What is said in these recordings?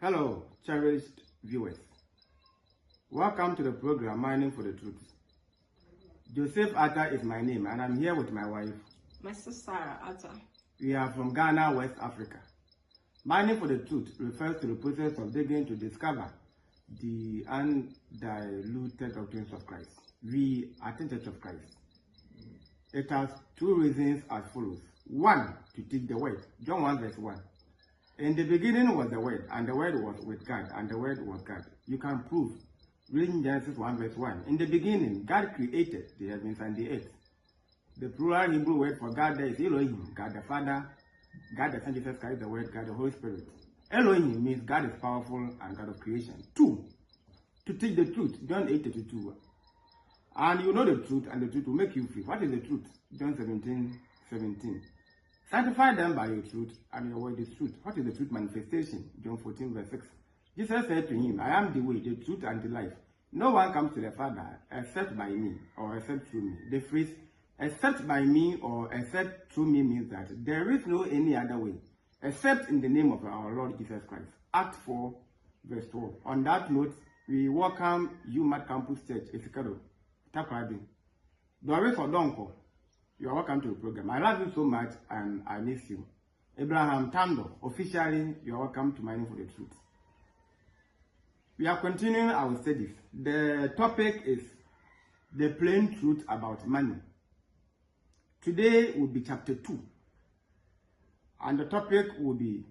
Hello, cherished viewers. Welcome to the program Mining for the Truth. Joseph Atta is my name, and I'm here with my wife, my sister Atta. We are from Ghana, West Africa. Mining for the Truth refers to the process of digging to discover the undiluted doctrines of Christ. We are the Church of Christ. It has two reasons as follows. One, to teach the word. John 1 verse 1. In the beginning was the Word, and the Word was with God, and the Word was God. You can prove, reading Genesis 1 verse 1. In the beginning, God created the heavens and the earth. The plural Hebrew word for God there is Elohim, God the Father, God the Son, Jesus Christ, the Word, God the Holy Spirit. Elohim means God is powerful and God of creation. 2, to teach the truth. John 8:32. And you know the truth, and the truth will make you free. What is the truth? John 17:17. Sanctify them by your truth, and your word is truth. What is the truth manifestation? John 14 verse 6. Jesus said to him, I am the way, the truth, and the life. No one comes to the Father except by me, or except through me. The phrase, except by me, or except through me, means that there is no any other way, except in the name of our Lord Jesus Christ. Act 4 verse 12. On that note, we welcome you, Mad Campus Church, Esikado, Takradi, Doris Odonko. You are welcome to the program. I love you so much and I miss you. Abraham Tando, officially, you are welcome to Mining for the Truth. We are continuing our studies. The topic is the plain truth about money. Today will be chapter 2. And the topic will be,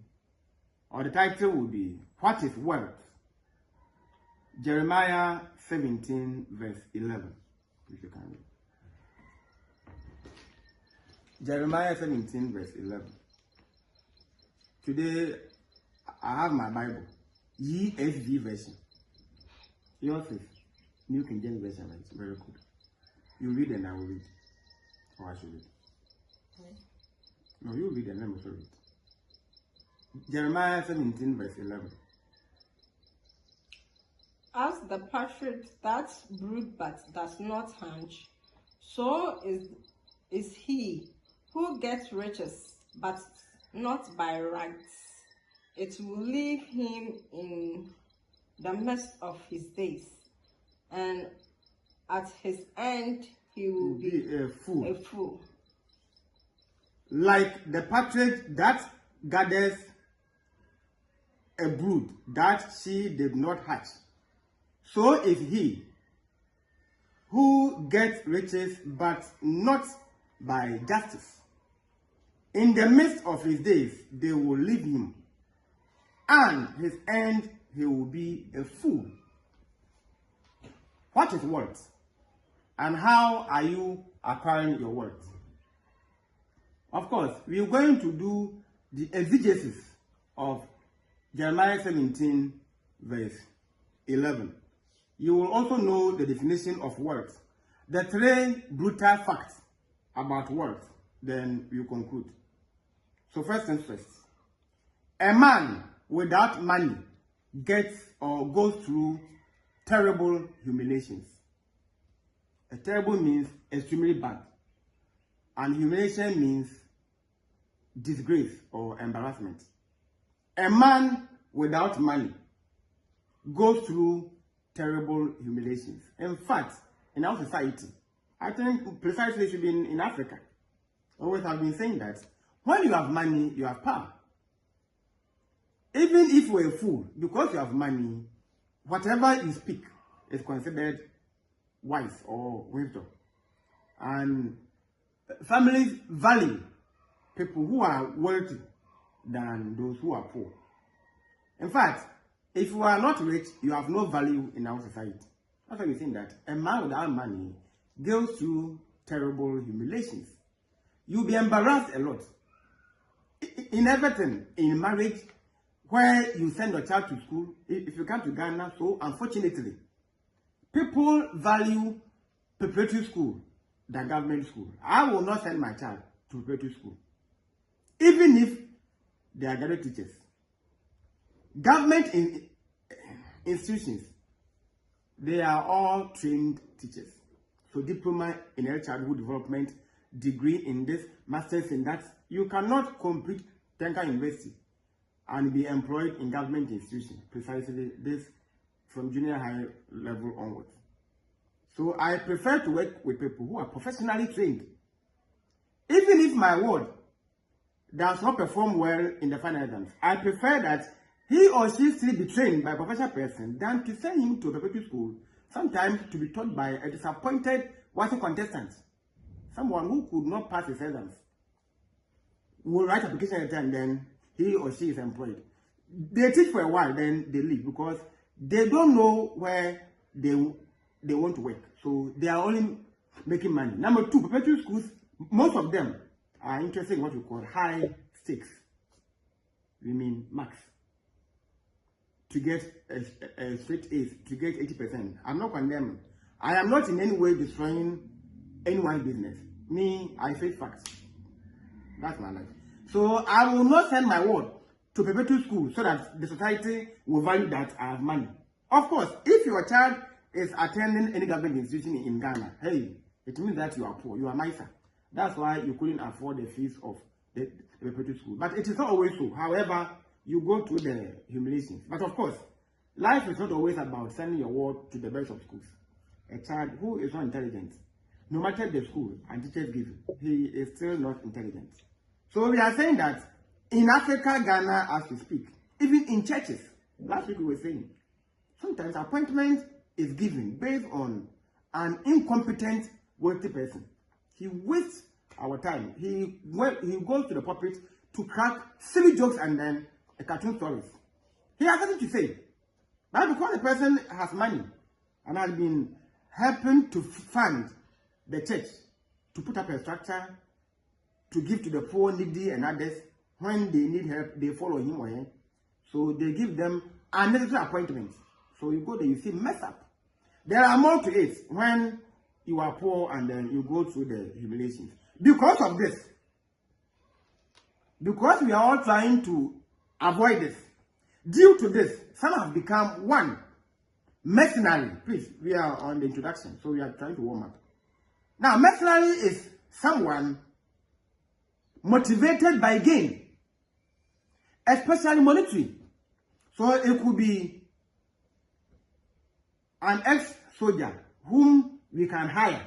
or the title will be, What is Wealth? Jeremiah 17 verse 11. If you can read. Jeremiah 17 verse 11. Today, I have my Bible, ESV version. Yours is New King James version, right? It's very good. You read and I will read. Or I should read. No, you read and let me also read. Jeremiah 17 verse 11. As the partridge that brood but does not hatch, so is he who gets riches, but not by rights. It will leave him in the midst of his days, and at his end he will be a fool. Like the partridge that gathers a brood that she did not hatch, so is he who gets riches, but not by justice. In the midst of his days, they will leave him, and his end, he will be a fool. What is wealth? And how are you acquiring your wealth? Of course, we are going to do the exegesis of Jeremiah 17 verse 11. You will also know the definition of wealth, the 3 brutal facts about wealth, then you conclude. So first things first, a man without money gets or goes through terrible humiliations. A terrible means extremely bad, and humiliation means disgrace or embarrassment. A man without money goes through terrible humiliations. In fact, in our society, I think precisely it should be in Africa. Always have been saying that when you have money, you have power. Even if you're a fool, because you have money, whatever you speak is considered wise or wisdom. And families value people who are wealthy than those who are poor. In fact, if you are not rich, you have no value in our society. That's why we're saying that a man without money goes through terrible humiliations. You'll be embarrassed a lot. In everything, in marriage, where you send your child to school, if you come to Ghana, so unfortunately, people value preparatory school than government school. I will not send my child to preparatory school, even if they are graduate teachers. Government institutions, they are all trained teachers. So diploma in early childhood development, degree in this, masters in that. You cannot complete Tenka University and be employed in government institutions, precisely this from junior high level onwards. So I prefer to work with people who are professionally trained. Even if my ward does not perform well in the final exams, I prefer that he or she still be trained by a professional person than to send him to a preparatory school, sometimes to be taught by a disappointed WASO contestant, someone who could not pass his exams, will write application and then he or she is employed. They teach for a while, then they leave because they don't know where they want to work. So they are only making money. Number two, preparatory schools, most of them are interested in what we call high stakes. We mean max. To get a straight A's, to get 80%. I'm not condemning. I am not in any way destroying anyone's business. Me, I face facts. That's my life. So I will not send my word to preparatory school so that the society will value that I have money. Of course, if your child is attending any government institution in Ghana, hey, it means that you are poor, you are miser. That's why you couldn't afford the fees of the preparatory school. But it is not always so. However, you go through the humiliations. But of course, life is not always about sending your word to the best of schools. A child who is not intelligent, no matter the school and teachers give, he is still not intelligent. So we are saying that in Africa, Ghana, as we speak, even in churches, last week we were saying, sometimes appointment is given based on an incompetent wealthy person. He wastes our time. He goes to the pulpit to crack silly jokes and then cartoon stories. He has nothing to say. But because the person has money and has been helping to fund the church, to put up a structure, to give to the poor, needy, and others, when they need help, they follow him or her. So they give them unnecessary appointments. So you go there, you see mess up. There are more to it when you are poor and then you go through the humiliations. Because of this, because we are all trying to avoid this, due to this, some have become one, mercenary. Please, we are on the introduction, so we are trying to warm up. Now, mercenary is someone motivated by gain, especially monetary. So it could be an ex-soldier whom we can hire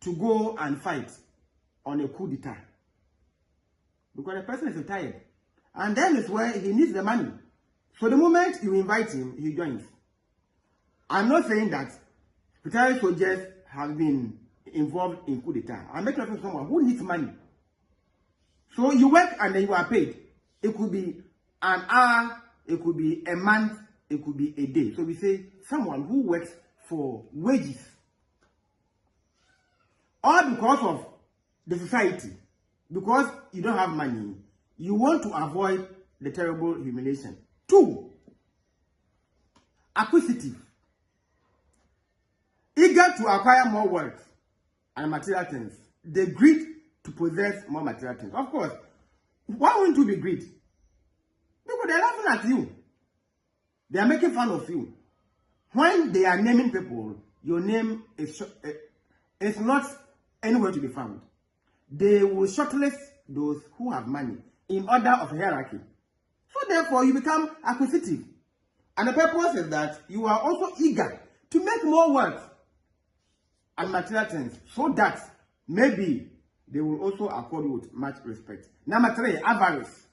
to go and fight on a coup d'etat. Because the person is retired. And then is where he needs the money. So the moment you invite him, he joins. I'm not saying that retired soldiers have been involved in coup d'etat. I'm making reference to someone who needs money. So you work and then you are paid. It could be an hour, it could be a month, it could be a day. So we say someone who works for wages. All because of the society. Because you don't have money, you want to avoid the terrible humiliation. 2, acquisitive. Eager to acquire more wealth and material things. The greed to possess more material things. Of course, why wouldn't you be greed? Because they're laughing at you. They are making fun of you. When they are naming people, your name is not anywhere to be found. They will shortlist those who have money in order of hierarchy. So therefore, you become acquisitive. And the purpose is that you are also eager to make more wealth and material things so that maybe they will also accord you with much respect. Number 3, avarice.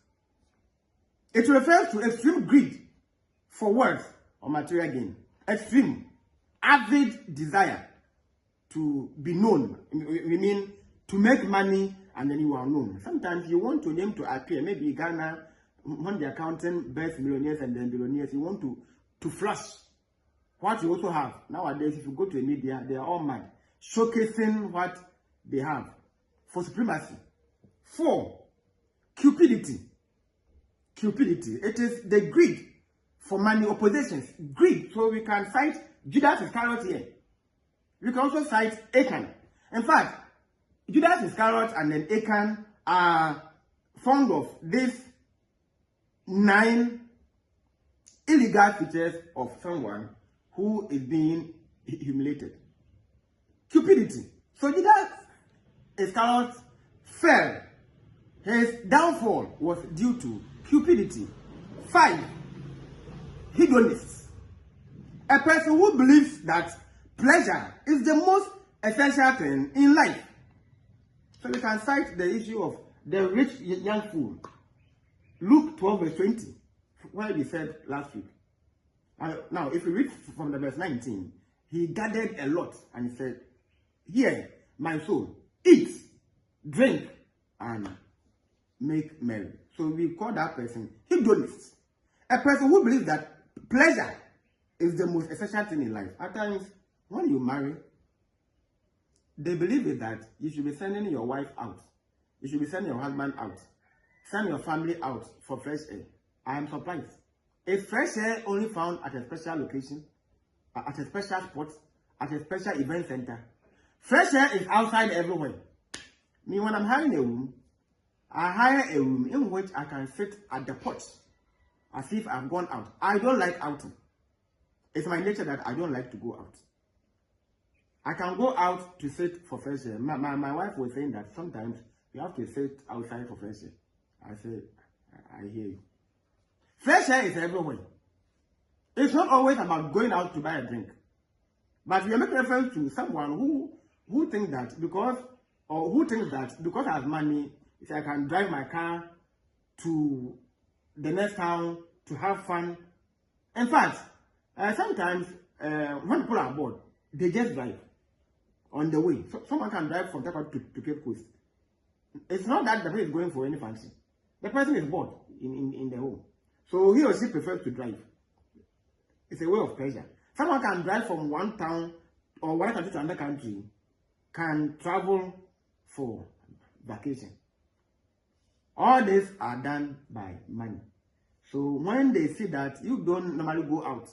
It refers to extreme greed for wealth or material gain. Extreme, avid desire to be known. We mean to make money and then you are known. Sometimes you want your name to appear. Maybe Ghana, when they are counting best millionaires and then billionaires, you want to flash what you also have. Nowadays, if you go to the media, they are all mad, showcasing what they have for supremacy. 4, cupidity. Cupidity. It is the greed for money oppositions. Greed. So we can cite Judas Iscariot here. We can also cite Achan. In fact, Judas Iscariot and then Achan are fond of these 9 illegal features of someone who is being humiliated. Cupidity. So Judas Iscariot fell. His downfall was due to cupidity. 5, hedonist. A person who believes that pleasure is the most essential thing in life. So we can cite the issue of the rich young fool. Luke 12 verse 20, where we said last week. Now, if we read from the verse 19, he gathered a lot and he said, "Here, my soul, eat, drink, and make merry." So we call that person hedonist. A person who believes that pleasure is the most essential thing in life. At times, when you marry, they believe it that you should be sending your wife out. You should be sending your husband out. Send your family out for fresh air. I am surprised. Is fresh air only found at a special location, at a special spot, at a special event center? Fresh air is outside everywhere. Me, when I'm hiring a room, I hire a room in which I can sit at the porch as if I've gone out. I don't like outing. It's my nature that I don't like to go out. I can go out to sit for fresh air. My wife was saying that sometimes you have to sit outside for fresh air. I said, I hear you. Fresh air is everywhere. It's not always about going out to buy a drink. But we are making reference to someone who thinks that because I have money, if I can drive my car to the next town to have fun. In fact, sometimes when people are bored, they just drive on the way. So someone can drive from Takwa to Cape Coast. It's not that the person is going for any function. The person is bored in the home. So he or she prefers to drive. It's a way of pleasure. Someone can drive from one town or one country to another country, can travel for vacation. All these are done by money. So when they see that you don't normally go out,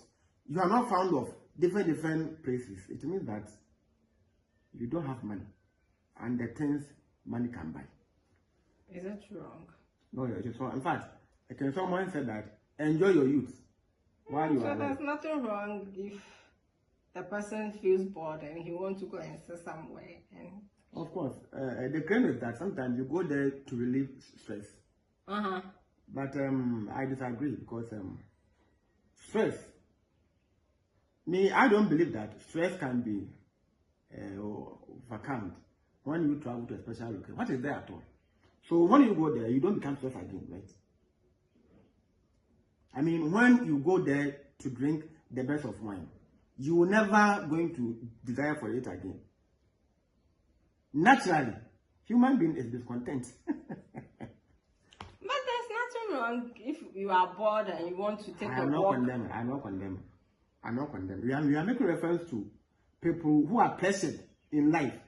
you are not fond of different places, it means that you don't have money and the things money can buy. Is that wrong? No, it is wrong. In fact, someone said that enjoy your youth while you are alive. There's nothing wrong if the person feels bored and he wants to go and sit somewhere. And of course, the claim is that sometimes you go there to relieve stress. But I disagree because stress. I don't believe that stress can be overcome when you travel to a special location. What is there at all? So when you go there, you don't become stressed again, right? I mean, when you go there to drink the best of wine, you are never going to desire for it again. Naturally, human being is discontent. But there's nothing wrong if you are bored and you want to take a walk. I'm not condemning. We are making reference to people who are pressured in life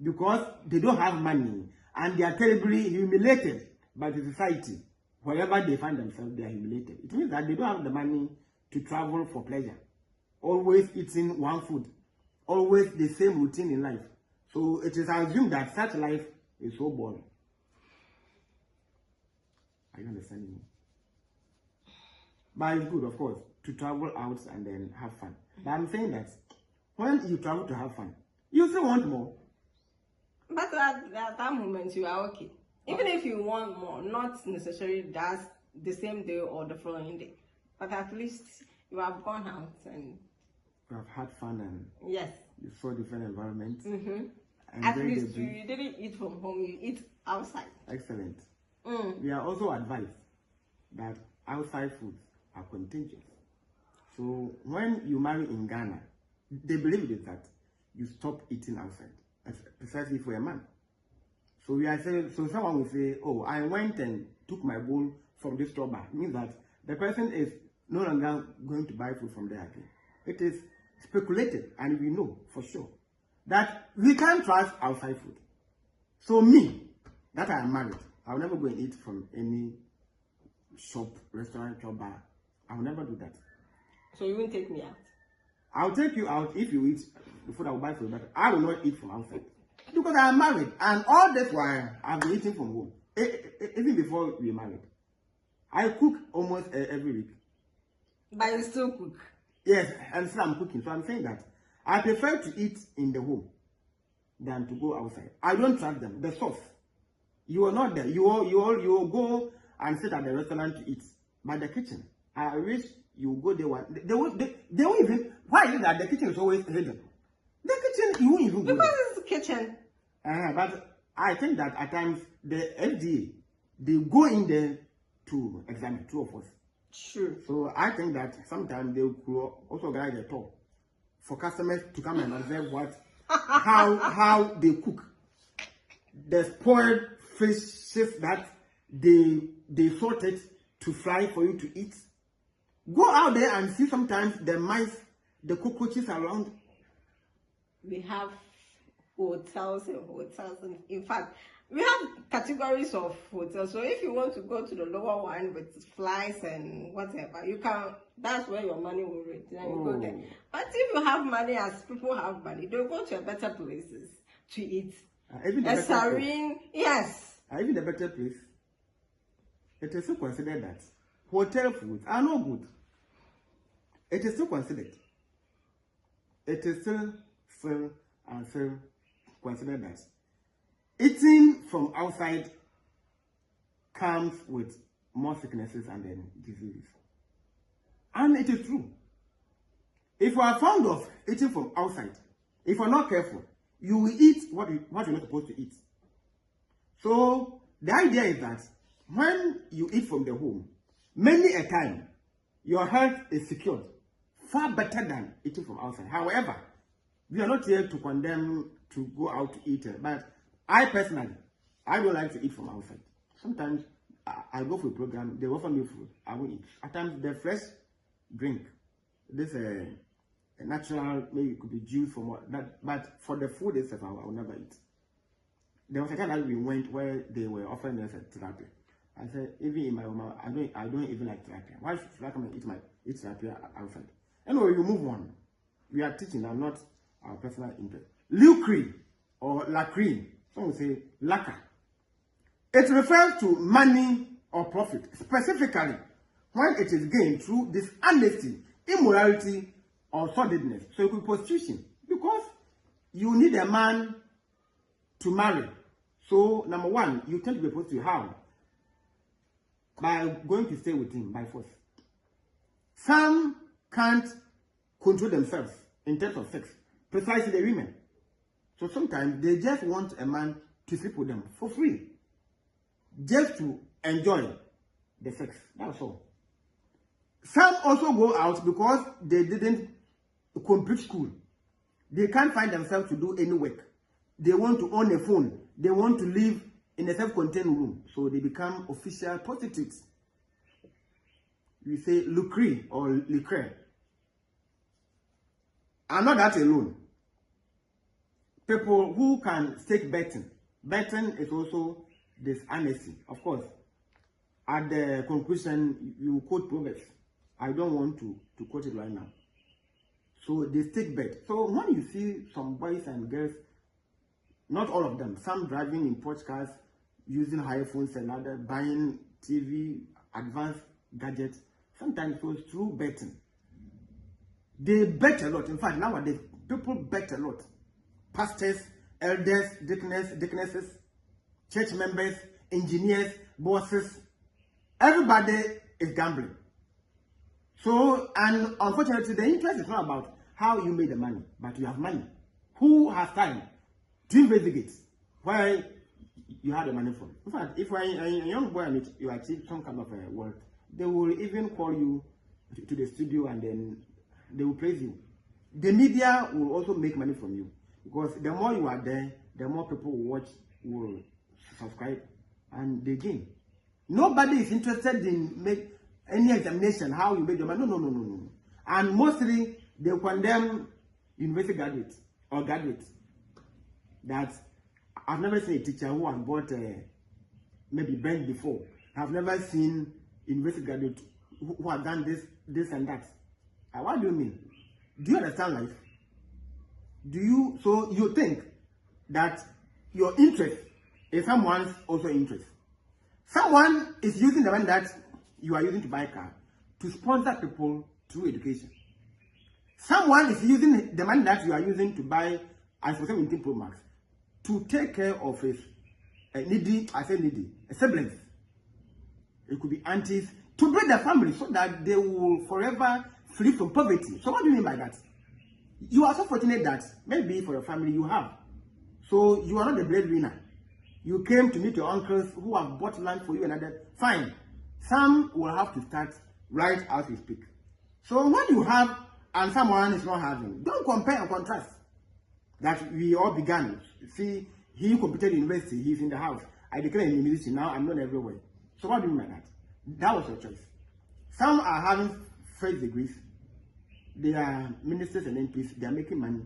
because they don't have money and they are terribly humiliated by the society. Wherever they find themselves, they are humiliated. It means that they don't have the money to travel for pleasure. Always eating one food. Always the same routine in life. So it is assumed that such life is so boring. Are you understanding me? But it's good, of course, to travel out and then have fun. But I'm saying that when you travel to have fun, you still want more. But at that moment, you are okay. Even if you want more, not necessarily that's the same day or the following day. But at least you have gone out and you have had fun and yes, you saw different environments. At least you didn't eat from home, you eat outside. Excellent. We are also advised that outside foods are contagious. So when you marry in Ghana, they believe it that you stop eating outside, precisely for a man. So we are saying, so someone will say, "Oh, I went and took my bowl from this store bar." It means that the person is no longer going to buy food from there again. It is speculated, and we know for sure that we can't trust outside food. So me, that I am married, I will never go and eat from any shop, restaurant, or bar. I will never do that. So you won't take me out? I'll take you out if you eat the food I will buy for you, but I will not eat from outside. Because I am married, and all this while I've been eating from home. Even before we married, I cook almost every week. But you still cook? Yes, and still I'm cooking. So I'm saying that I prefer to eat in the home than to go outside. I don't trust them. The sauce, you are not there. You will go and sit at the restaurant to eat, but the kitchen, I wish you go there one. They won't even. Why is it that the kitchen is always hidden? The kitchen, you won't even go. Because it's the kitchen. But I think that at times the FDA, they go in there to examine 2 of us. True. So I think that sometimes they will also organize a tour for customers to come and observe how they cook. The spoiled fishes that they sorted to fry for you to eat. Go out there and see sometimes the mice, the cockroaches around. We have hotels and hotels, and in fact, we have categories of hotels. So if you want to go to the lower one with flies and whatever, you can. That's where your money will reach. Then you go there. But if you have money, as people have money, they'll go to better places to eat. A serene, yes. Even the better place. It is still considered that hotel foods are no good. It is still considered. It is still considered that eating from outside comes with more sicknesses and then diseases. And it is true. If you are fond of eating from outside, if you are not careful, you will eat what you're not supposed to eat. So the idea is that when you eat from the home, many a time, your health is secured far better than eating from outside. However, we are not here to condemn to go out to eat, but I personally, I don't like to eat from outside. Sometimes I go for a program, they offer me food, I will eat. At times, the fresh drink, this a natural, maybe it could be juice from what, but for the food itself, I will never eat. There was a time that we went where they were offering us a tilapia. I said, even in my home, I don't even like tilapia. Why should I come and eat tilapia outside? Anyway, we move on. We are teaching and not our personal interest. Lucre or lacre, some will say lacquer. It refers to money or profit, specifically when it is gained through dishonesty, immorality, or sordidness. So it could be prostitution, because you need a man to marry. So number one, you tend to be prostitute. How? By going to stay with him by force. Some can't control themselves in terms of sex, precisely the women. So sometimes they just want a man to sleep with them for free, just to enjoy the sex. That's all. Some also go out because they didn't complete school. They can't find themselves to do any work. They want to own a phone. They want to live in a self-contained room. So they become official prostitutes. We say lucre or liquor. And not that alone. People who can stake betting. Betting is also dishonesty. Of course, at the conclusion, you quote Proverbs. I don't want to quote it right now. So they stake bet. So when you see some boys and girls, not all of them, some driving in Porsche cars, using high phones and other, buying TV, advanced gadgets, sometimes it was through betting. They bet a lot. In fact, nowadays, people bet a lot. Pastors, elders, deaconesses, church members, engineers, bosses, everybody is gambling. So, and unfortunately, the interest is not about how you made the money, but you have money. Who has time to investigate why you had the money from? In fact, if you are a young boy and you achieve some kind of a work, they will even call you to the studio and then they will praise you. The media will also make money from you, because the more you are there, the more people will watch, will subscribe, and they gain. Nobody is interested in make any examination how you made your money. No. And mostly they condemn university graduates or graduates that I've never seen a teacher who has bought maybe bench before. I've never seen university graduates who have done this and that. What do you mean? Do you understand life? So you think that your interest is someone's also interest. Someone is using the money that you are using to buy a car to sponsor people through education. Someone is using the money that you are using to buy iPhone 17 Pro Max to take care of his needy, siblings. It could be aunties, to build their family so that they will forever free from poverty. So what do you mean by that? You are so fortunate that maybe for your family you have. So you are not the breadwinner. You came to meet your uncles who have bought land for you and other. Fine. Some will have to start right as we speak. So when you have and someone is not having, don't compare and contrast. That we all began. See, he completed university, he's in the house. I declare a musician, now I'm not everywhere. So what do you mean by that? That was your choice. Some are having first degrees. They are ministers and MPs. They are making money.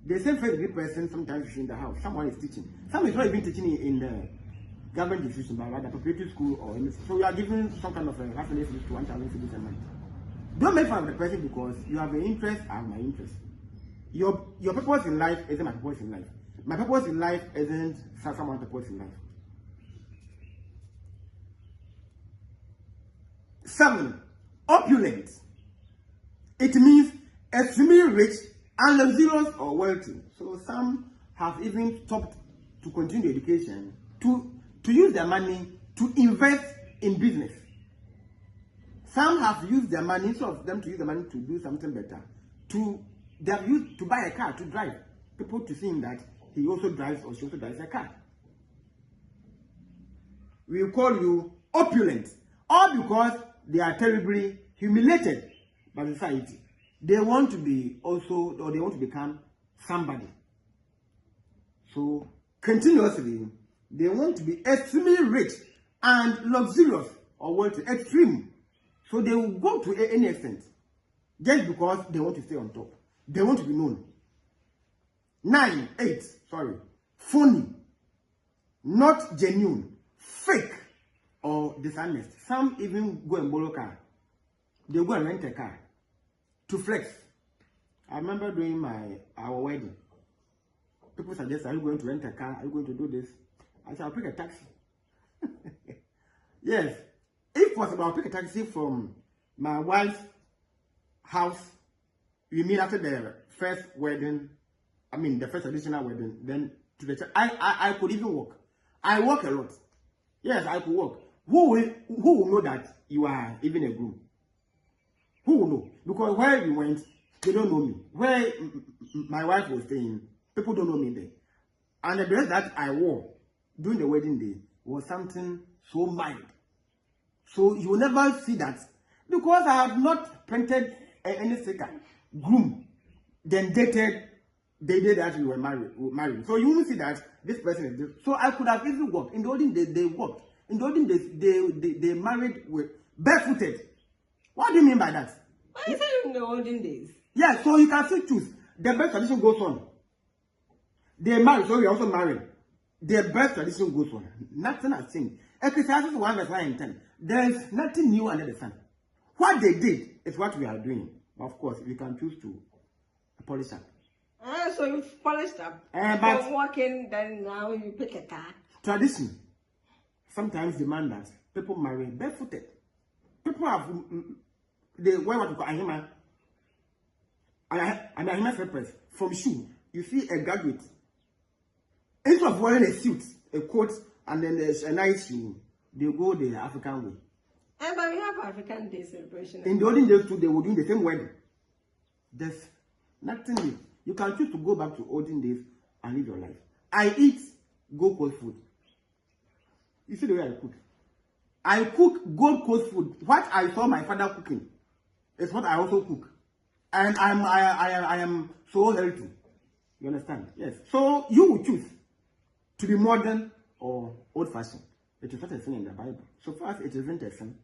The same first degree person sometimes is in the house. Someone is teaching. Some is not even teaching in the government institution, but rather preparatory school or anything. So you are giving some kind of a half a day to 1,000 cedis a month. Don't make fun of the person because you have an interest, I have my interest. Your purpose in life isn't my purpose in life. My purpose in life isn't someone's purpose in life. 7. Opulent. It means extremely rich and luxurious or wealthy. So some have even stopped to continue education, to use their money to invest in business. Some have used their money, instead of them to use the money to do something better, they have used to buy a car, to drive. People to see that he also drives or she also drives a car. We call you opulent, all because they are terribly humiliated by society. They want to be also, or they want to become somebody. So continuously, they want to be extremely rich and luxurious or wealthy, extreme. So they will go to any extent just because they want to stay on top. They want to be known. 8, phony, not genuine, fake, or dishonest. Some even go and borrow a car. They go and rent a car to flex. I remember doing our wedding. People suggest, are you going to rent a car? Are you going to do this? I said, I'll pick a taxi. Yes. If possible, I'll pick a taxi from my wife's house. You mean after the first wedding, the first traditional wedding, then to the church. I could even walk. I walk a lot. Yes, I could walk. Who will know that you are even a groom? Who will know? Because where we went, they don't know me. Where my wife was staying, people don't know me there. And the dress that I wore during the wedding day was something so mild. So you will never see that. Because I have not painted any sticker. Groom, then dated the day that we were married. So you will see that this person is this. So I could have easily walked. In the olden days, they walked. In the olden days, they married with barefooted. What do you mean by that? Why is it in the olden days? Yeah, so you can still choose. The birth tradition goes on. They marry, so we also marry. The birth tradition goes on. Nothing has changed. Ecclesiastes 1 verse 9 and 10. There is nothing new under the sun. What they did is what we are doing. Of course, we can choose to polish up. So you've polished up. But you're walking, then now you pick a car. Tradition sometimes demand that people marry barefooted. People have they wear what we call ahima. And ahima slippers from shoe. You see a graduate, instead of wearing a suit, a coat, and then a nice shoe, they go the African way. But we have African Day celebration. In the olden days too, they were doing the same wedding. There's nothing new. You can choose to go back to olden days and live your life. I eat Gold Coast food. You see the way I cook. I cook Gold Coast food. What I saw my father cooking is what I also cook. And I am so healthy. You understand? Yes. So you will choose to be modern or old-fashioned. It is not a sin in the Bible. So far as it isn't a sin.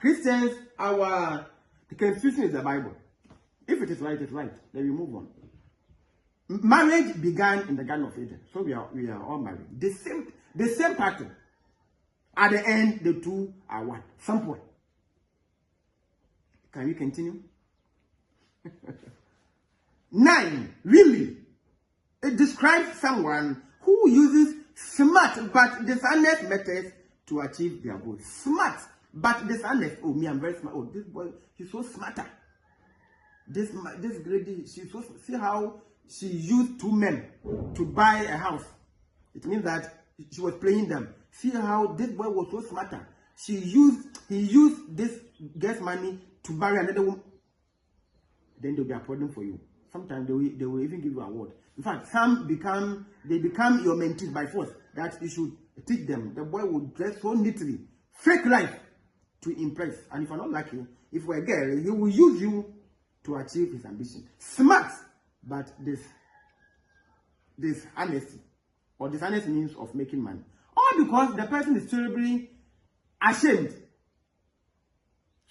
Christians, the constitution is the Bible. If it is right, it's right. Then we move on. Marriage began in the Garden of Eden. So we are all married. The same pattern. At the end, the two are one. Simple. Can we continue? 9. Really. It describes someone who uses smart but dishonest methods to achieve their goals. Smart but dishonest. Oh, me, I'm very smart. Oh, this boy, he's so smarter. This lady, she's so, see how she used 2 men to buy a house. It means that she was playing them. See how this boy was so smarter. he used this girl's money to marry another woman, then there will be a problem for you. Sometimes they will even give you an award. In fact, some become your mentees by force, that you should teach them. The boy will dress so neatly, fake life, to impress. And if you're not lucky, if you're a girl, he will use you to achieve his ambition. Smart, but this honesty, or dishonest means of making money. All because the person is terribly ashamed.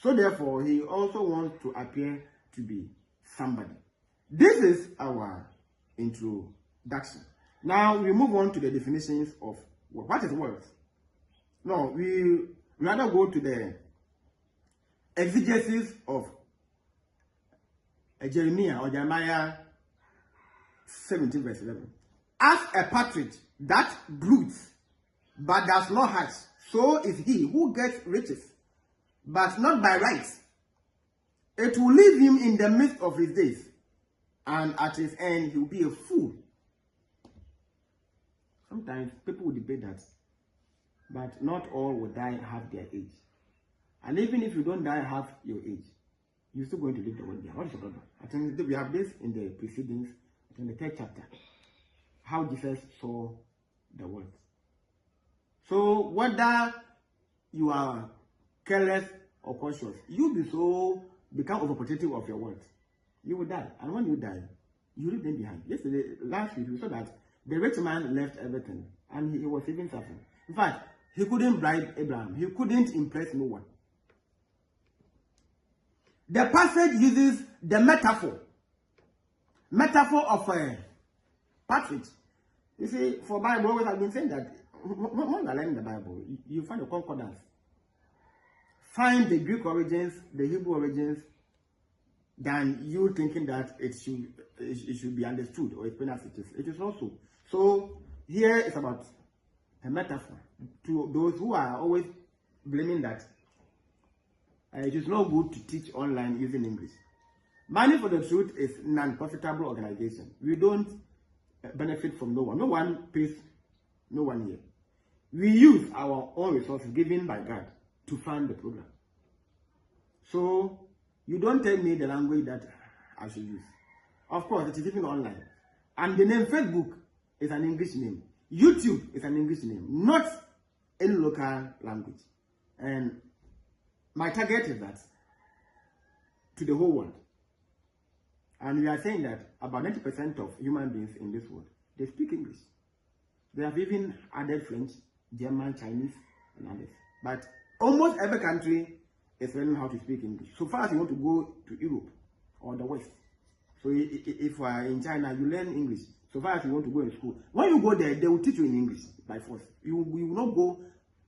So therefore, he also wants to appear to be somebody. This is our introduction. Now we move on to the definitions of what is wealth. No, we rather go to the exegesis of Jeremiah 17 verse 11. As a partridge that broods but does not hatch, so is he who gets riches, but not by rights. It will leave him in the midst of his days, and at his end he will be a fool. Sometimes people will debate that, but not all will die half their age. And even if you don't die half your age, you're still going to live the world there. What is your problem? I think we have this in the precedings, in the 3rd chapter, how Jesus saw the world. So whether you are careless or cautious, you become overprotective of your world. You will die. And when you die, you leave them behind. Yesterday, last week, we saw that the rich man left everything, and he was even suffering. In fact, he couldn't bribe Abraham. He couldn't impress no one. The passage uses the metaphor of a partridge. You see, for Bible, always have been saying that when you are learning the Bible, you find a concordance. Find the Greek origins, the Hebrew origins, than you thinking that it should be understood or explained as it is. It is also. So here it's about a metaphor to those who are always blaming that it is not good to teach online using English. Money for the Truth is a non-profitable organization. We don't benefit from no one. No one pays no one here. We use our own resources given by God to fund the program. So you don't tell me the language that I should use. Of course, it is even online. And the name Facebook is an English name. YouTube is an English name, not any local language. And my target is that to the whole world. And we are saying that about 90% of human beings in this world, they speak English. They have even added French, German, Chinese, and others. But almost every country is learning how to speak English. So far as you want to go to Europe or the West. So if you are in China, you learn English. So far as you want to go in school. When you go there, they will teach you in English by force. You will not go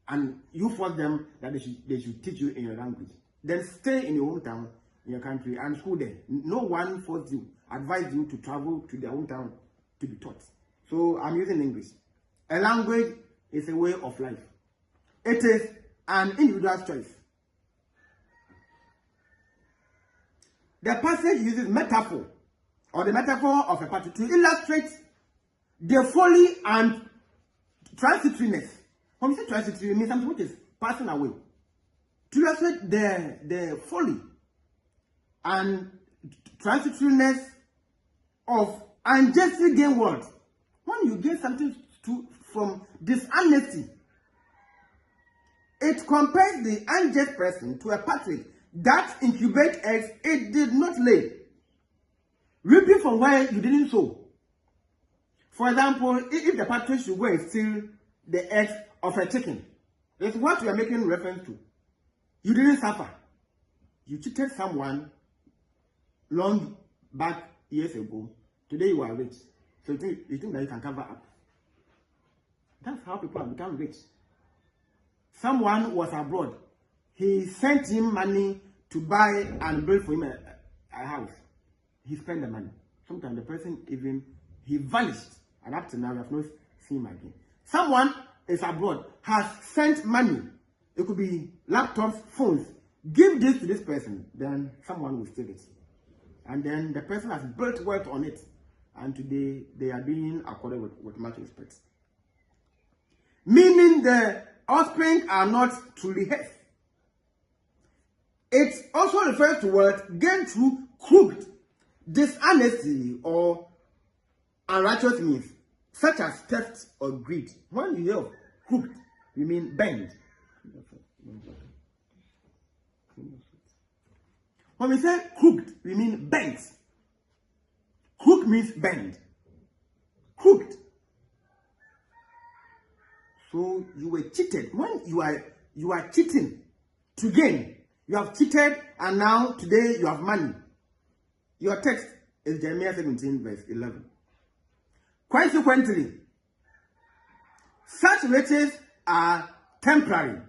and you force them that they should teach you in your language. Then stay in your hometown, in your country, and school there. No one forced you, advised you to travel to their hometown to be taught. So I'm using English. A language is a way of life. It is an individual's choice. The passage uses metaphor, or the metaphor of a party, to illustrate the folly and transitoriness. When we say transitory, it means something which is passing away. To illustrate the folly and transitoriness of unjustly gained wealth. When you get something from dishonesty, it compares the unjust person to a partridge that incubates eggs it did not lay, reaping from where you didn't sow. For example, if the partridge should go and steal the eggs of a chicken, that's what we are making reference to. You didn't suffer. You cheated someone long back years ago. Today you are rich. So you think that you can cover up. That's how people have become rich. Someone was abroad. He sent him money to buy and build for him a house. He spent the money. Sometimes the person he vanished. And up to now, we have not seen him again. Someone is abroad, has sent money. It could be laptops, phones. Give this to this person, then someone will steal it. And then the person has built wealth on it. And today, they are being accorded with much respect. Meaning the offspring are not truly his. It also refers to what gained through crooked, dishonesty, or unrighteous means, such as theft or greed. When you hear of crooked, you mean bend. When we say crooked, we mean bent. Crook means bend. Crooked. So you were cheated. When you are cheating to gain, you have cheated, and now today you have money. Your text is Jeremiah 17 verse 11. Consequently, such riches are temporary,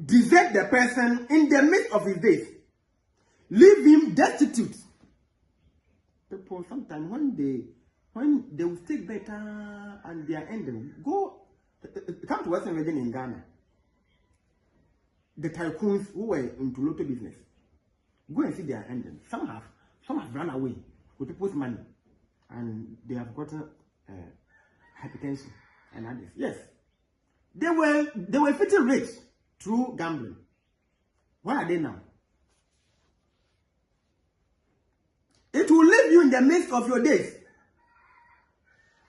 desert the person in the midst of his days, leave him destitute. People sometimes when they will take better and they are ending, come to Western region in Ghana. The tycoons who were into lotto business, go and see their ending. Some have run away with people's money, and they have gotten hypertension and others. Yes, they were pretty rich through gambling. Where are they now? It will leave you in the midst of your days,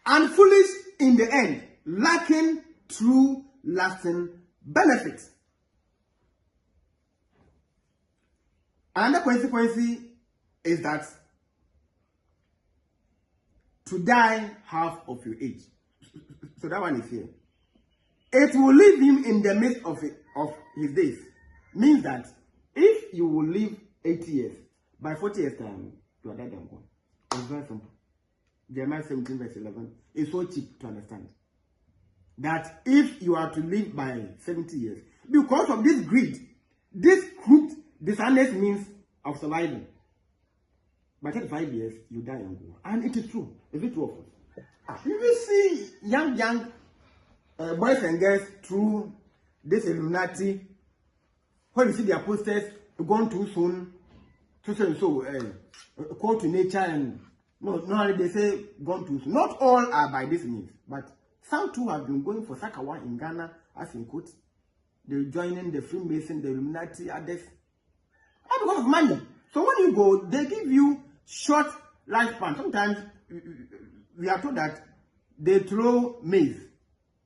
and foolish in the end, lacking true lasting benefits. Another consequence is that to die half of your age. So that one is here. It will leave him in the midst of his days. Means that if you will live 80 years, by 40 years time, you are dead and gone. It's very simple. Jeremiah 17 verse 11 is so cheap to understand. That if you are to live by 70 years, because of this greed, this crooked, dishonest means of surviving, by 35 years, you die and go. And it is true. Is it true of us? You will see young boys and girls through this Illuminati, when you see their posters gone too soon, call to nature, and no, they say gone too soon. Not all are by this means, but some too have been going for Sakawa in Ghana, as in quote. They're joining the Freemason, the Illuminati, others. And because of money. So when you go, they give you short lifespan. Sometimes we are told that they throw maize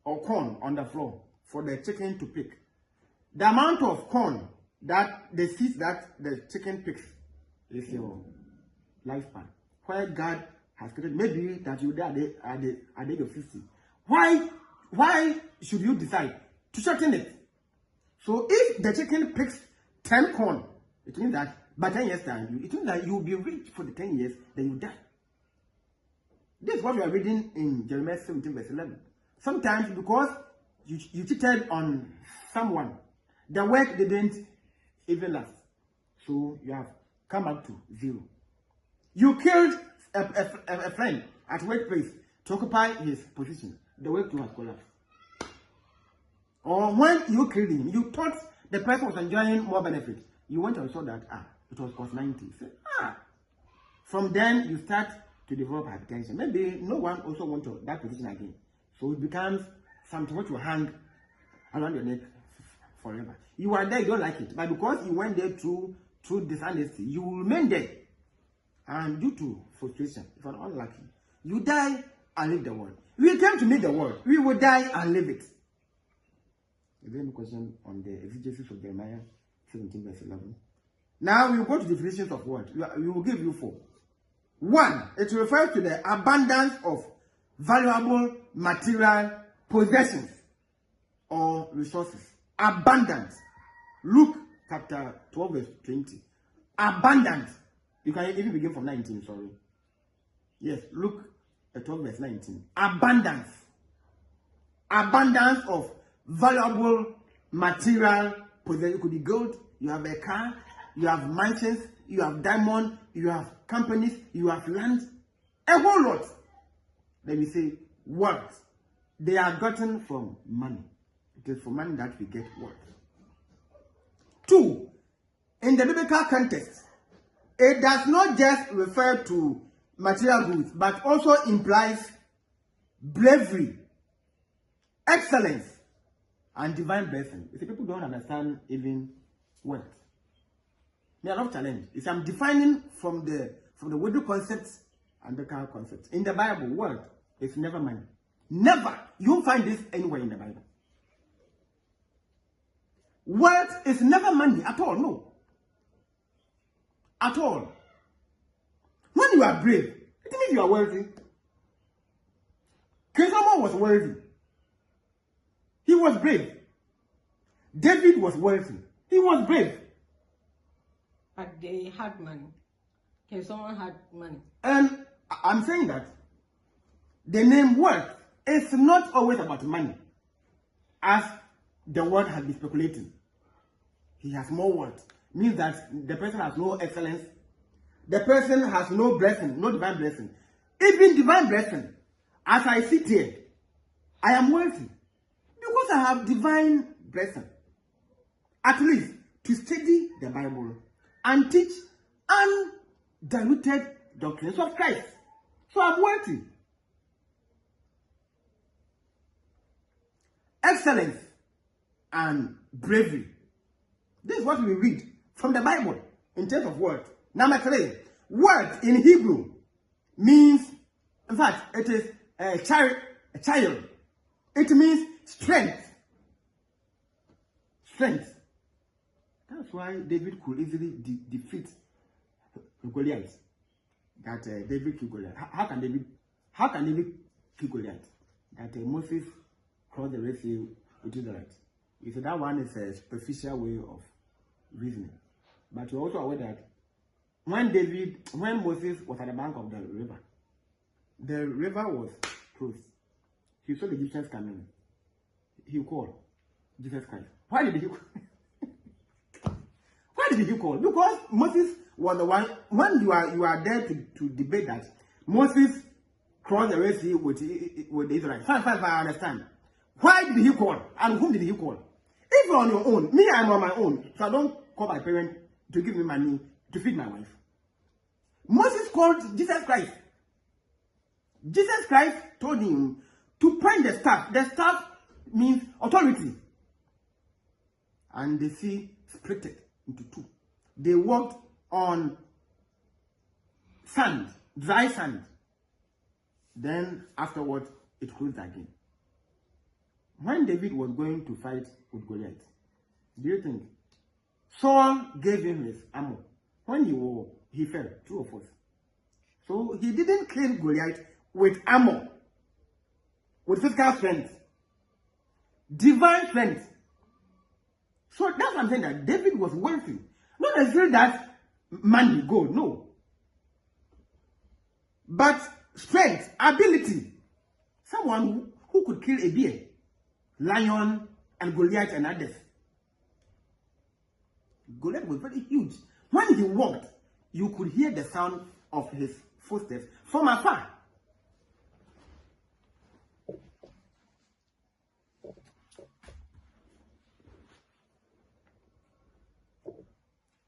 or corn on the floor for the chicken to pick. The amount of corn that the seeds that the chicken picks is your lifespan. Where God has created, maybe that you die at the age of 50. Why should you decide to shorten it? So if the chicken picks 10 corn, it means that by 10 years time, it means that you will be rich for the 10 years, then you die. This is what we are reading in Jeremiah 17 verse 11. Sometimes because you cheated on someone, the work didn't even last. So you have come back to zero. You killed a friend at workplace to occupy his position. The work too has collapsed. Or when you killed him, you thought the person was enjoying more benefit. You went and saw that, it was cost 90. So, from then, you start to develop hypertension. Maybe no one also wants that position again. So it becomes something which will hang around your neck forever. You are there, you don't like it. But because you went there through dishonesty, you will remain there. And due to frustration, if you are unlucky, you die and leave the world. We came to meet the world. We will die and leave it. Is there any question on the exegesis of Jeremiah 17 verse 11? Now we will go to definitions of what? We will give you 4. 1, it refers to the abundance of valuable material possessions or resources. Abundance. Luke chapter 12 verse 20. Abundance. You can even begin from 19, sorry. Yes, Luke 12 verse 19. Abundance. Abundance of valuable material possessions. It could be gold, you have a car, you have mansions, you have diamond, you have companies, you have land, a whole lot. Let me say, wealth. They are gotten from money. It is from money that we get wealth. 2, in the biblical context, it does not just refer to material goods, but also implies bravery, excellence, and divine blessing. You see, people don't understand even wealth. Me, I love challenge. You see, I'm defining from the worldly concepts and the biblical concepts. In the Bible, wealth is never money. Never. You won't find this anywhere in the Bible. Wealth is never money at all. No. At all. When you are brave, it means you are wealthy. King Solomon was wealthy. He was brave. David was wealthy. He was brave. But they had money. King Solomon had money. And I'm saying that the name wealth is not always about money, as the world has been speculating. He has more wealth. Means that the person has no excellence. The person has no blessing, no divine blessing. Even divine blessing, as I sit here, I am wealthy. Because I have divine blessing. At least to study the Bible and teach undiluted doctrines of Christ. So I'm wealthy. Excellence and bravery. This is what we read from the Bible in terms of word. Number 3, word in Hebrew means, in fact, it is a child. It means strength. Strength. That's why David could easily defeat Goliath. David killed Goliath. How can David kill Goliath? Moses crossed the Red Sea with Israelites. You see, that one is a superficial way of reasoning. But you're also aware that when Moses was at the bank of the river was closed. He saw the Egyptians coming. He called Jesus Christ. Why did he call? Why did he call? Because Moses was the one. When you are there to debate that Moses crossed the Red Sea with the Israelites. Fine, I understand. Why did he call? And whom did he call? If you're on your own, me, I'm on my own, so I don't call my parents to give me money to feed my wife. Moses called Jesus Christ. Jesus Christ told him to point the staff. The staff means authority. And the sea split it into two. They walked on sand, dry sand. Then afterwards, it closed again. When David was going to fight with Goliath, do you think Saul gave him his armor? When he fell, true or false? So he didn't kill Goliath with armor, with physical strength, divine strength. So that's what I'm saying, that David was wealthy. Not necessarily that money, gold, no. But strength, ability. Someone who could kill a bear, lion, and Goliath and others. Goliath was very huge. When he walked, you could hear the sound of his footsteps from afar.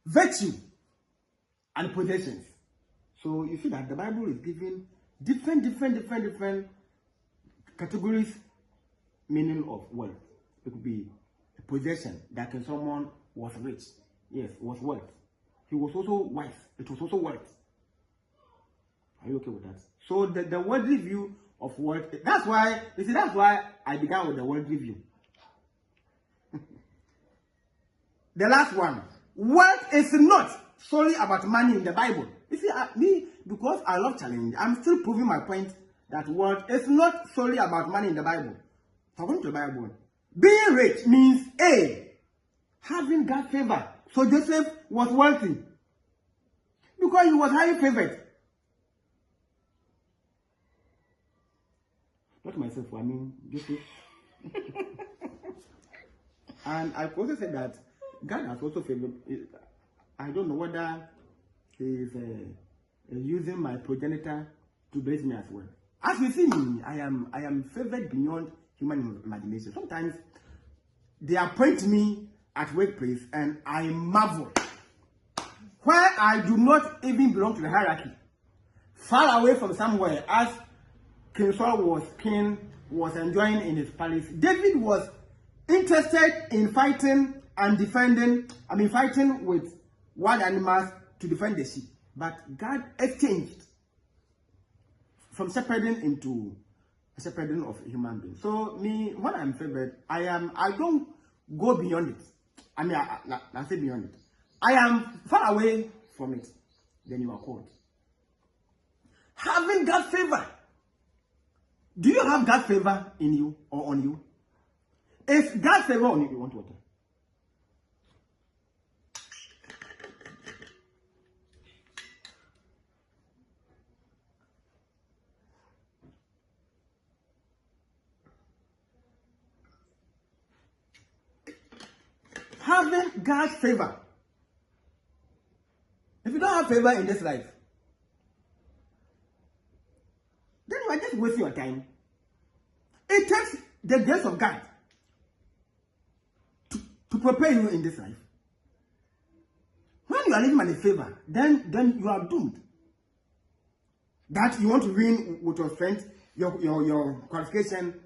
Virtue and possessions. So you see that the Bible is giving different categories meaning of wealth. It could be a possession, that someone was rich. Yes, was wealth. He was also wise. It was also wealth. Are you okay with that? So the worldly view of wealth, that's why I began with the worldly view. The last one. Wealth is not solely about money in the Bible. You see, me, because I love challenge, I'm still proving my point that wealth is not solely about money in the Bible. According to the Bible, being rich means A, having God's favor. So Joseph was wealthy because he was highly favored. Not myself, I mean Joseph. And I also said that God has also favored. I don't know whether he is using my progenitor to bless me as well. As you see me, I am favored beyond human imagination. Sometimes they appoint me at workplace and I marvel. Where I do not even belong to the hierarchy. Far away from somewhere, as King Saul was enjoying in his palace. David was interested in fighting and defending, fighting with wild animals to defend the sheep. But God exchanged from shepherding into a shepherding of human beings. So me, when I'm favored, I don't go beyond it. I say beyond it. I am far away from it. Then you are called. Having God's favor. Do you have God's favor in you or on you? Is God's favor on you? You want water? Having God's favor. If you don't have favor in this life, then you are just wasting your time. It takes the grace of God to prepare you in this life. When you are living by the favor, then you are doomed. That you want to win with your strength, your qualification.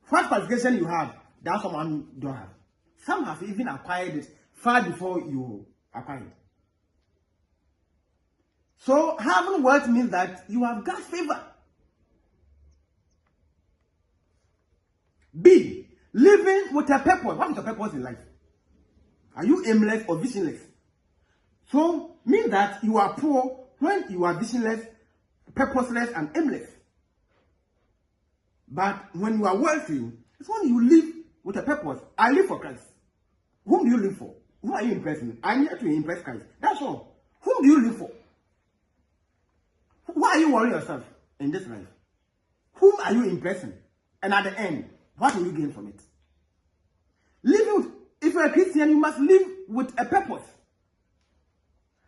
What qualification you have, that someone don't have. Some have even acquired it far before you acquired it. So having wealth means that you have God's favor. B, living with a purpose. What is your purpose in life? Are you aimless or visionless? So means that you are poor when you are visionless, purposeless, and aimless. But when you are wealthy, it's when you live with a purpose. I live for Christ. Whom do you live for? Who are you impressing? I need to impress Christ. That's all. Whom do you live for? Why are you worrying yourself in this life? Whom are you impressing? And at the end, what will you gain from it? If you're a Christian, you must live with a purpose.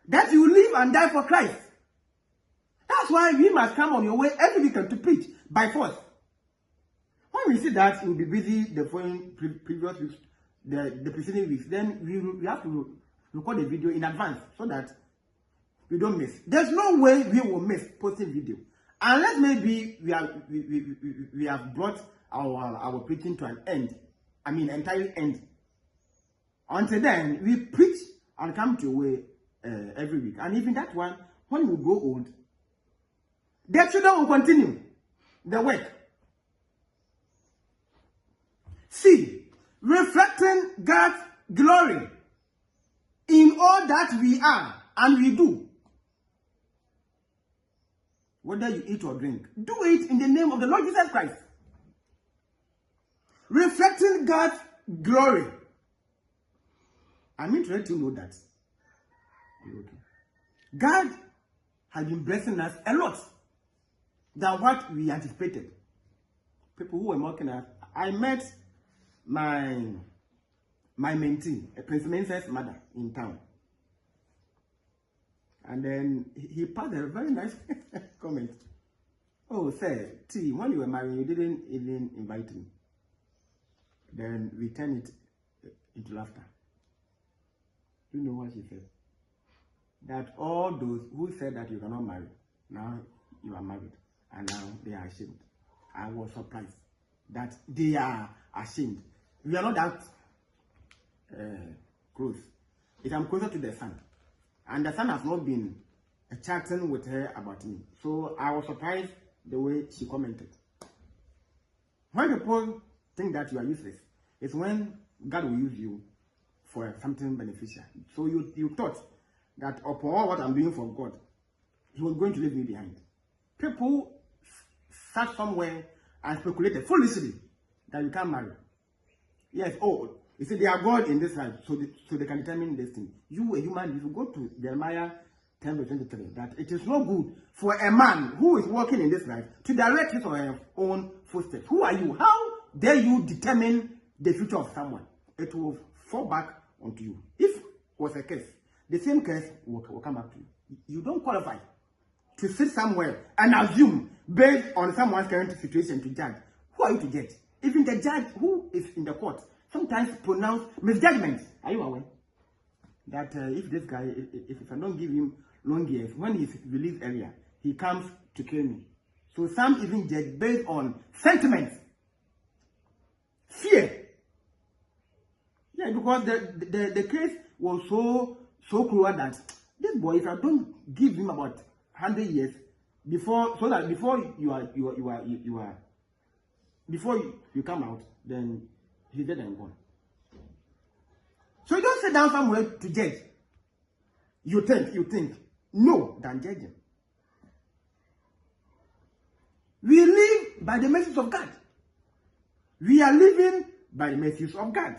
That you live and die for Christ. That's why we must come on your way every weekend to preach by force. When we see that, you'll be busy the following previous weeks, the preceding weeks, then we have to record a video in advance so that we don't miss. There's no way we will miss posting video. Unless maybe we have brought our preaching to an end. Entirely end. Until then, we preach and come to your way every week. And even that one, when we grow old, the children will continue the work. C, reflecting God's glory in all that we are and we do. Whether you eat or drink, do it in the name of the Lord Jesus Christ. Reflecting God's glory. I'm interested to know that. Okay. God has been blessing us a lot than what we anticipated. People who were mocking us. I met my mentee, a Prince Mensa's mother in town. And then he passed a very nice comment. Oh, sir, T, when you were married, you didn't even invite me. Then we turned it into laughter. You know what she said? That all those who said that you cannot marry, now you are married. And now they are ashamed. I was surprised that they are ashamed. We are not that close. If I'm closer to the son, and the son has not been chatting with her about me. So I was surprised the way she commented. When people think that you are useless, it's when God will use you for something beneficial. So you thought that upon all what I'm doing for God, He was going to leave me behind. People sat somewhere and speculated foolishly that you can't marry. Yes, oh, you see, they are God in this life, so they can determine this thing. You, a human, if you go to Jeremiah 10:23, that it is not good for a man who is walking in this life to direct his or her own footsteps. Who are you? How dare you determine the future of someone? It will fall back onto you. If it was a case, the same case will come back to you. You don't qualify to sit somewhere and assume based on someone's current situation to judge. Who are you to judge? Even the judge who is in the court sometimes pronounce misjudgments. Are you aware that if this guy, if I don't give him long years, when he's released earlier, he comes to kill me. So some even judge based on sentiments, fear. Yeah, because the case was so cruel that this boy, if I don't give him about 100 years before you come out, then he's dead and gone. So you don't sit down somewhere to judge. You think, no, than judging. We live by the message of God. We are living by the message of God.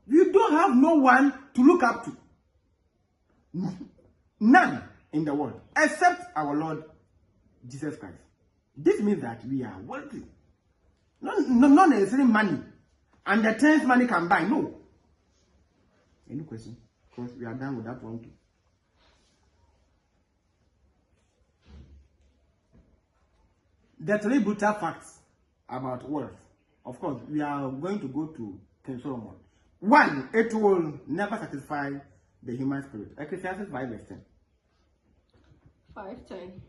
We don't have no one to look up to. None in the world, except our Lord Jesus Christ. This means that we are wealthy. Not necessarily money. And the things money can buy, no. Any question? Because we are done with that one too. The three brutal facts about wealth. Of course, we are going to go to King Solomon. 1, it will never satisfy the human spirit. Ecclesiastes 5:10. 5:10.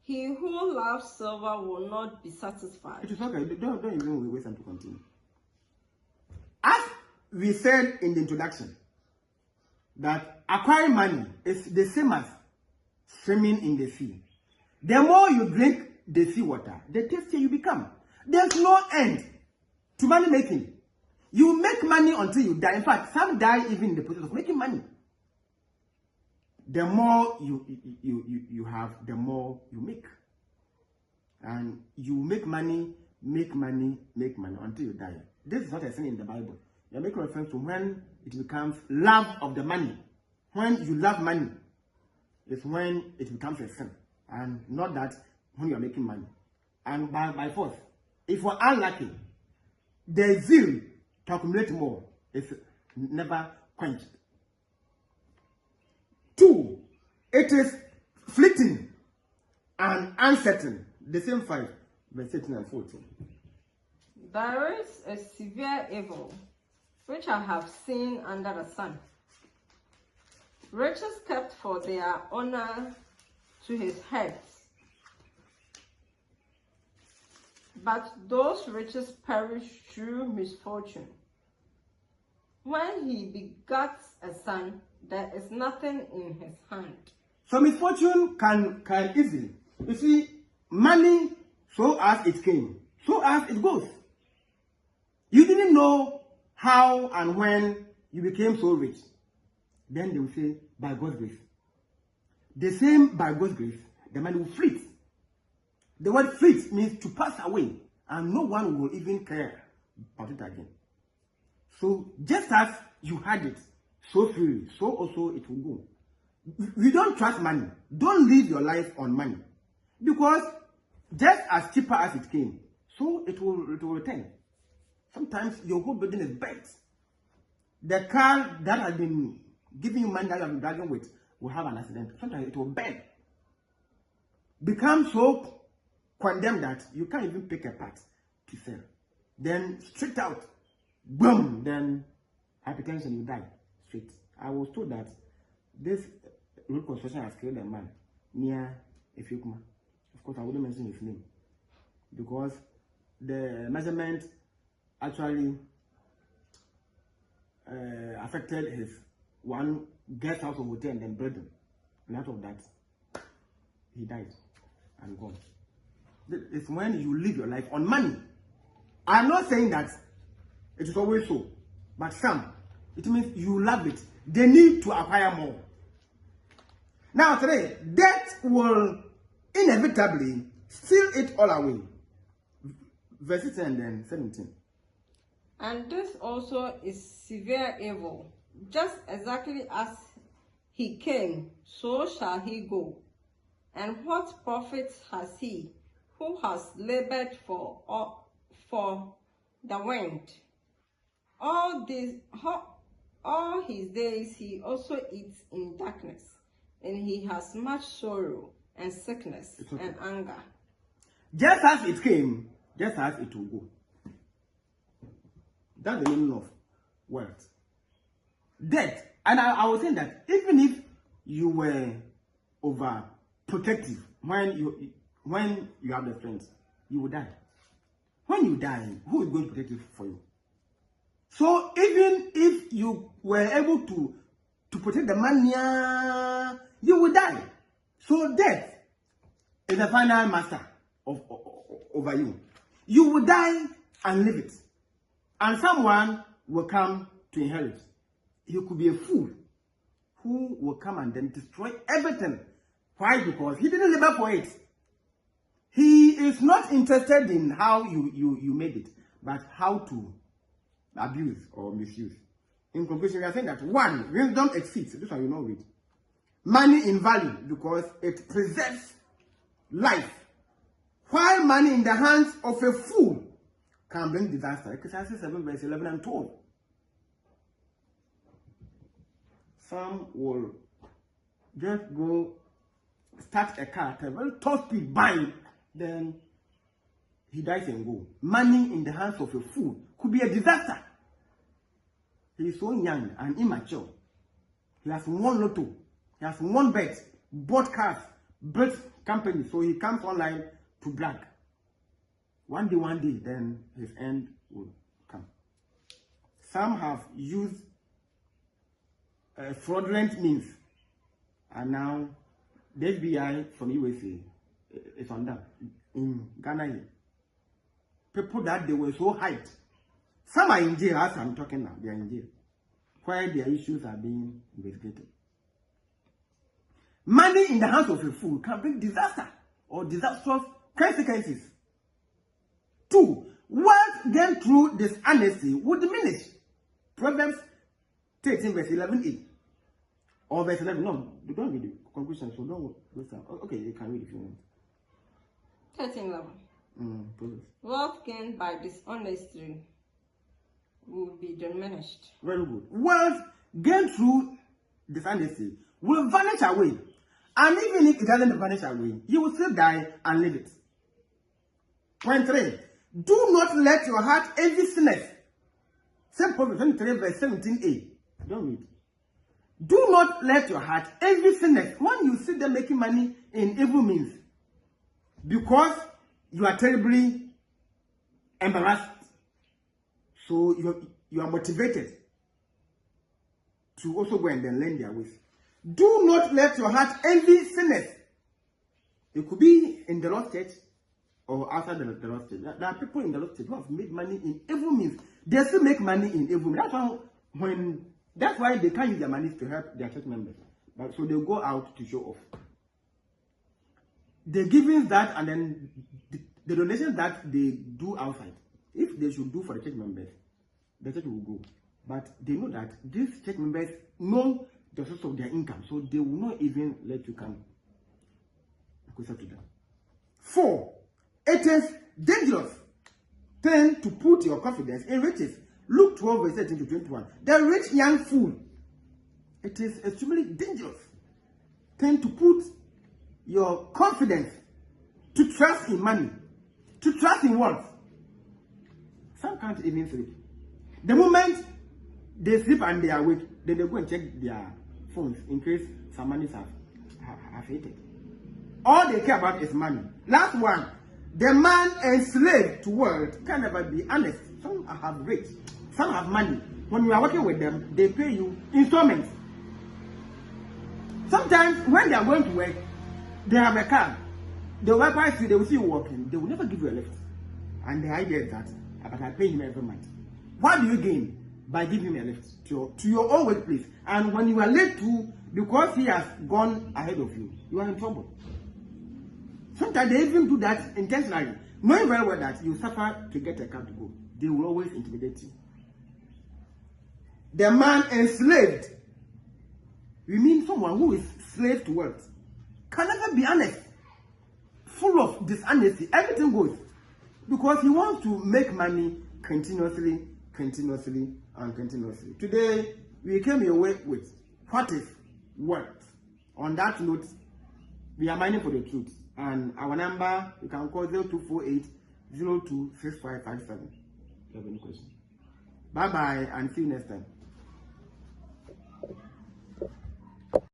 He who loves silver will not be satisfied. It is okay. Don't even waste time to continue. As we said in the introduction, that acquiring money is the same as swimming in the sea. The more you drink the sea water, the tastier you become. There's no end to money making. You make money until you die. In fact, some die even in the process of making money. The more you have, the more you make. And you make money until you die. This is not a sin in the Bible. You're making reference to when it becomes love of the money. When you love money, it's when it becomes a sin. And not that when you're making money. And by force, if you're unlucky, the zeal to accumulate more is never quenched. 2, it is fleeting and uncertain. The same 5, verse 13 and 14. There is a severe evil which I have seen under the sun. Riches kept for their honor to his heads, but those riches perish through misfortune. When he begets a son, there is nothing in his hand. So misfortune can easily. You see, money, so as it came, so as it goes. You didn't know how and when you became so rich. Then they will say, by God's grace. The same by God's grace, the money will fleet. The word fleet means to pass away, and no one will even care about it again. So just as you had it so freely, so also it will go. We don't trust money. Don't live your life on money. Because just as cheaper as it came, so it will return. Sometimes your whole building is bent. The car that has been giving you money that you have been dragging with will have an accident. Sometimes it will bend. Become so condemned that you can't even pick a part to sell. Then straight out, boom, then hypertension, you die straight. I was told that this road construction has killed a man near Efiokuma. Of course, I wouldn't mention his name because the measurement actually affected his one guest house of hotel and then building. And out of that, he died and gone. It's when you live your life on money. I'm not saying that it is always so, but some, it means you love it. They need to acquire more. Now today, debt will inevitably steal it all away. Verse 16 and then 17. And this also is severe evil. Just exactly as he came, so shall he go. And what profit has he who has labored for the wind? All his days he also eats in darkness, and he has much sorrow and sickness and anger. Just as it came, just as it will go. That's the meaning of wealth. Debt. And I was saying that even if you were overprotective when you have the strength, you will die. When you die, who is going to protect you for you? So even if you were able to protect the money, you will die. So death is the final master over you. You will die and leave it. And someone will come to inherit. He could be a fool who will come and then destroy everything. Why? Because he didn't labor for it. He is not interested in how you made it, but how to abuse or misuse. In conclusion, we are saying that one, wisdom exceeds. This one you know it. Money in value because it preserves life. While money in the hands of a fool can bring disaster. Ecclesiastes 7 verse 11 and 12. Some will just go start a car at a very top speed, bang, then he dies and go. Money in the hands of a fool could be a disaster. He is so young and immature. He has won lotto. He has won bet, bought cars, built companies. So he comes online to brag. One day, then his end will come. Some have used fraudulent means, and now the FBI from USA is on that in Ghana. People that they were so hyped. Some are in jail, as I'm talking now, they are in jail, where their issues are being investigated. Money in the hands of a fool can bring disaster or disastrous consequences. 2. Wealth gained through dishonesty will diminish. Proverbs 13 verse 11a. Or verse 11. No, you don't read the conclusion, so don't go down. Okay, you can read if you want. 13:11. Wealth gained by dishonesty will be diminished. Very good. Wealth gained through dishonesty will vanish away. And even if it doesn't vanish away, you will still die and leave it. Point 3. Do not let your heart envy sinners. Same Proverbs 23 verse 17a. Don't read. Do not let your heart envy sinners when you see them making money in evil means, because you are terribly embarrassed. So you are motivated to also go and then learn their ways. Do not let your heart envy sinners. It could be in the Lord's church or outside the Lord's church. There are people in the Lord's church who have made money in evil means. They still make money in evil means. That's why they can't use their money to help their church members. But so they go out to show off. The givings that and then the donations that they do outside, if they should do for the church members, the church will go. But they know that these church members know the source of their income, so they will not even let you come closer to them. 4. It is dangerous then to put your confidence in riches. Luke 12 verse 18 to 21. The rich young fool. It is extremely dangerous then to put your confidence, to trust in money, to trust in wealth. Some can't even sleep. The moment they sleep and they are awake, then they go and check their phones in case some money have hit it. All they care about is money. Last one. The man enslaved to wealth can never be honest. Some have rich, some have money. When you are working with them, they pay you installments. Sometimes when they are going to work, they have a car. The workers, they will see you working. They will never give you a lift. And the idea is that, but I pay him every month. What do you gain by giving him a lift to your own workplace? And when you are late to, because he has gone ahead of you, you are in trouble. Sometimes they even do that intentionally, knowing very well that you suffer to get a car to go. They will always intimidate you. The man enslaved. We mean someone who is slave to wealth. Can never be honest. Full of dishonesty. Everything goes. Because he wants to make money continuously. Today, we came your way with what is wealth. On that note, we are mining for the truth. And our number, you can call 0248 026557. If you have any questions. Bye-bye and see you next time.